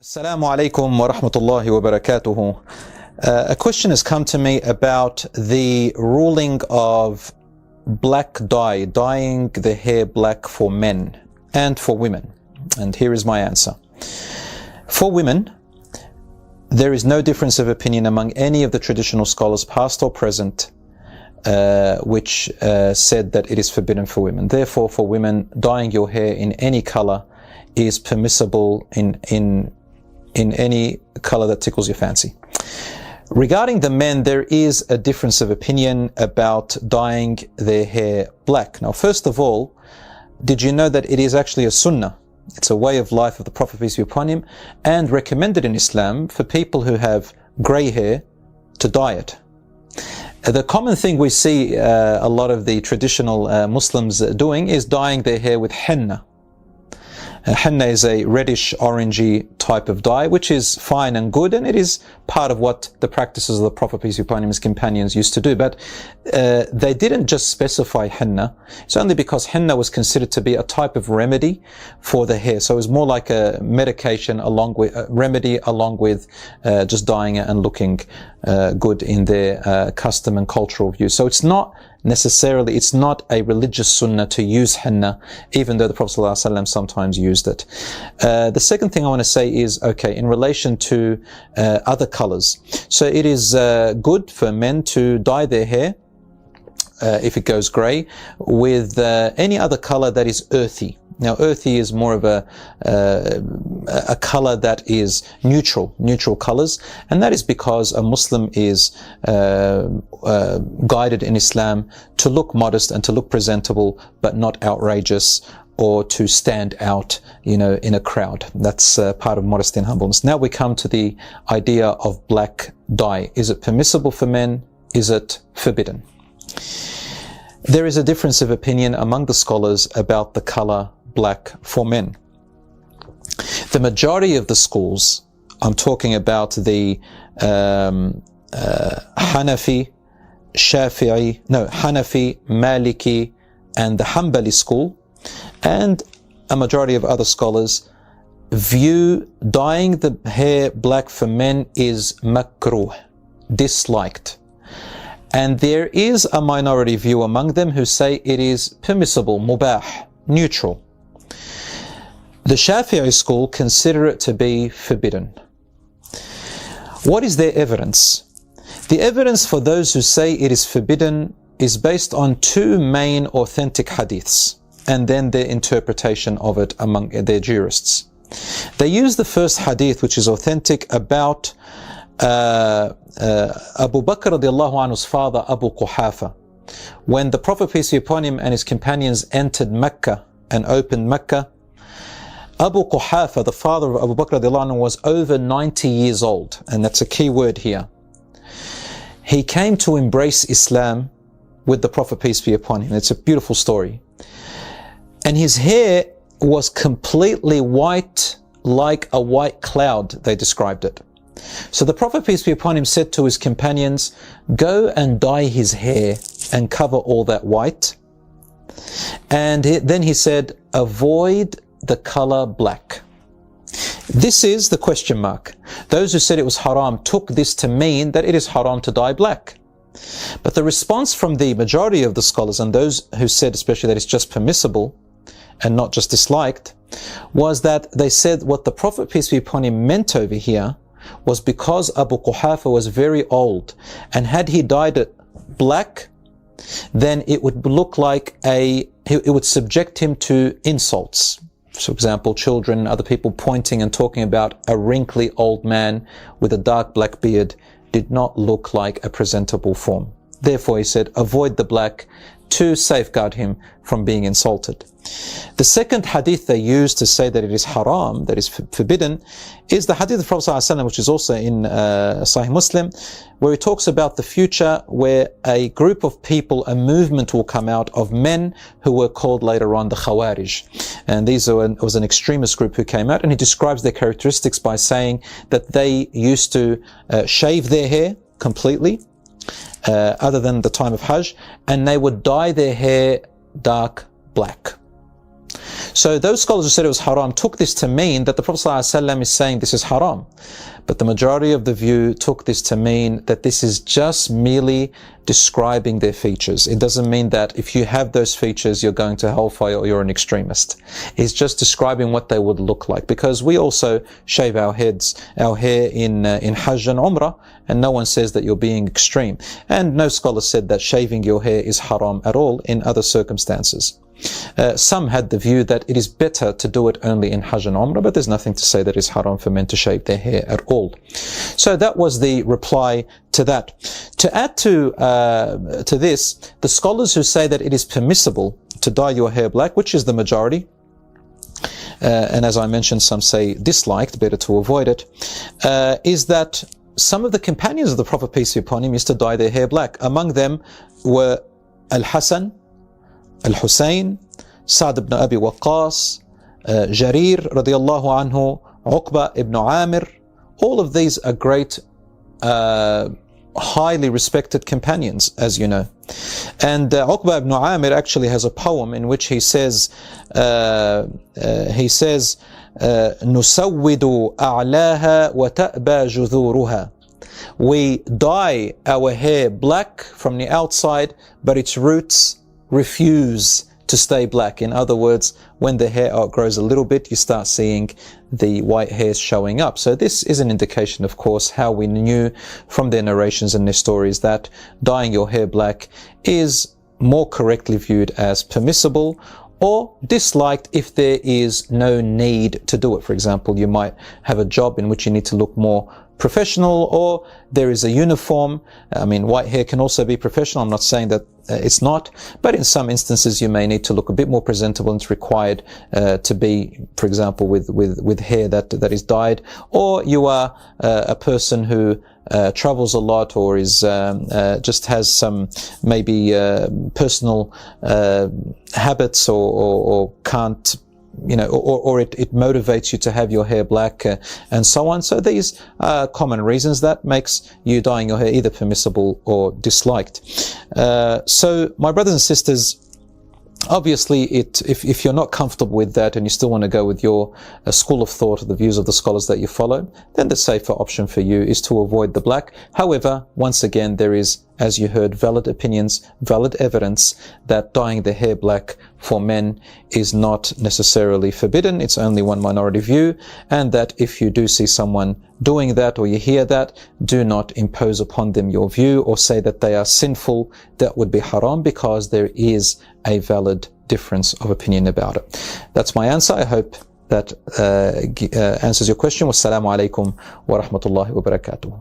Assalamu alaikum wa rahmatullahi wa barakatuhu. A question has come to me about the ruling of black dye, dyeing the hair black for men and for women. And here is my answer. For women, there is no difference of opinion among any of the traditional scholars, past or present, which said that it is forbidden for women. Therefore, for women, dyeing your hair in any color is permissible in any color that tickles your fancy. Regarding the men, there is a difference of opinion about dyeing their hair black. Now, first of all, did you know that it is actually a sunnah? It's a way of life of the Prophet, peace be upon him, and recommended in Islam for people who have grey hair to dye it. The common thing we see a lot of the traditional Muslims doing is dyeing their hair with henna. Henna is a reddish orangey type of dye, which is fine and good, and it is part of what the practices of the Prophet, peace be upon him, his companions used to do. But they didn't just specify henna. It's only because henna was considered to be a type of remedy for the hair. So it was more like a medication along with a remedy, along with just dyeing it and looking good in their custom and cultural view. So it's not necessarily, it's not a religious sunnah to use henna, even though the Prophet ﷺ sometimes used it. The second thing I want to say is, okay, in relation to other colors. So it is good for men to dye their hair, if it goes grey, with any other color that is earthy. Now, earthy is more of a color that is neutral colors, and that is because a Muslim is guided in Islam to look modest and to look presentable, but not outrageous or to stand out, in a crowd. That's part of modesty and humbleness. Now we come to the idea of black dye. Is it permissible for men? Is it forbidden? There is a difference of opinion among the scholars about the color black for men. The majority of the schools, I'm talking about the Hanafi, Maliki, and the Hanbali school, and a majority of other scholars, view dyeing the hair black for men is makruh, disliked. And there is a minority view among them who say it is permissible, mubah, neutral. The Shafi'i school consider it to be forbidden. What is their evidence? The evidence for those who say it is forbidden is based on two main authentic hadiths, and then their interpretation of it among their jurists. They use the first hadith, which is authentic, about Abu Bakr radiallahu anhu's father, Abu Quhafa. When the Prophet, peace be upon him, and his companions entered Mecca and opened Mecca, Abu Quhafa, the father of Abu Bakr radiallahu anhu, was over 90 years old, and that's a key word here. He came to embrace Islam with the Prophet, peace be upon him. It's a beautiful story. And his hair was completely white, like a white cloud, they described it. So the Prophet, peace be upon him, said to his companions, go and dye his hair and cover all that white. And then he said, avoid the color black. This is the question mark. Those who said it was haram took this to mean that it is haram to dye black. But the response from the majority of the scholars, and those who said especially that it's just permissible and not just disliked, was that they said what the Prophet, peace be upon him, meant over here was because Abu Quhafa was very old, and had he dyed it black, then it would look like it would subject him to insults. For example, children and other people pointing and talking about a wrinkly old man with a dark black beard did not look like a presentable form. Therefore, he said, avoid the black to safeguard him from being insulted. The second hadith they use to say that it is haram, that is forbidden, is the hadith of the Prophet ﷺ, which is also in Sahih Muslim, where he talks about the future where a group of people, a movement will come out of men who were called later on the Khawarij. And was an extremist group who came out, and he describes their characteristics by saying that they used to shave their hair completely, other than the time of Hajj, and they would dye their hair dark black. So those scholars who said it was haram took this to mean that the Prophet ﷺ is saying this is haram. But the majority of the view took this to mean that this is just merely describing their features. It doesn't mean that if you have those features, you're going to hellfire or you're an extremist. It's just describing what they would look like. Because we also shave our hair in Hajj and Umrah, and no one says that you're being extreme. And no scholar said that shaving your hair is haram at all in other circumstances. Some had the view that it is better to do it only in Hajj and Umrah, but there's nothing to say that it's haram for men to shave their hair at all. So that was the reply to that. To add to this, the scholars who say that it is permissible to dye your hair black, which is the majority, and as I mentioned, some say disliked, better to avoid it, is that some of the companions of the Prophet, peace be upon him, used to dye their hair black. Among them were Al-Hasan, Al-Hussein, Sa'd ibn Abi Waqqas, Jarir radiallahu anhu, Uqba ibn Amir. All of these are great, highly respected companions, as you know. And Uqba ibn Amir actually has a poem in which he says, نُسَوِّدُ أَعْلَاهَا وَتَأْبَى جُذُورُهَا. We dye our hair black from the outside, but its roots refuse to stay black. In other words, when the hair outgrows a little bit, you start seeing the white hairs showing up. So this is an indication, of course, how we knew from their narrations and their stories that dyeing your hair black is more correctly viewed as permissible or disliked if there is no need to do it. For example, you might have a job in which you need to look more professional, or there is a uniform. I mean, white hair can also be professional. I'm not saying that it's not, but in some instances you may need to look a bit more presentable, and it's required to be, for example, with hair that is dyed. Or you are a person who travels a lot, or is just has some maybe personal habits, or can't, you know, or it motivates you to have your hair black, and so on. So these are common reasons that makes you dyeing your hair either permissible or disliked. So my brothers and sisters, obviously, if you're not comfortable with that and you still want to go with your school of thought or the views of the scholars that you follow, then the safer option for you is to avoid the black. However, once again, there is, as you heard, valid opinions, valid evidence that dyeing the hair black for men is not necessarily forbidden. It's only one minority view, and that if you do see someone doing that or you hear that, do not impose upon them your view or say that they are sinful. That would be haram, because there is a valid difference of opinion about it. That's my answer. I hope that answers your question. Wassalamu alaikum wa rahmatullahi wa barakatuh.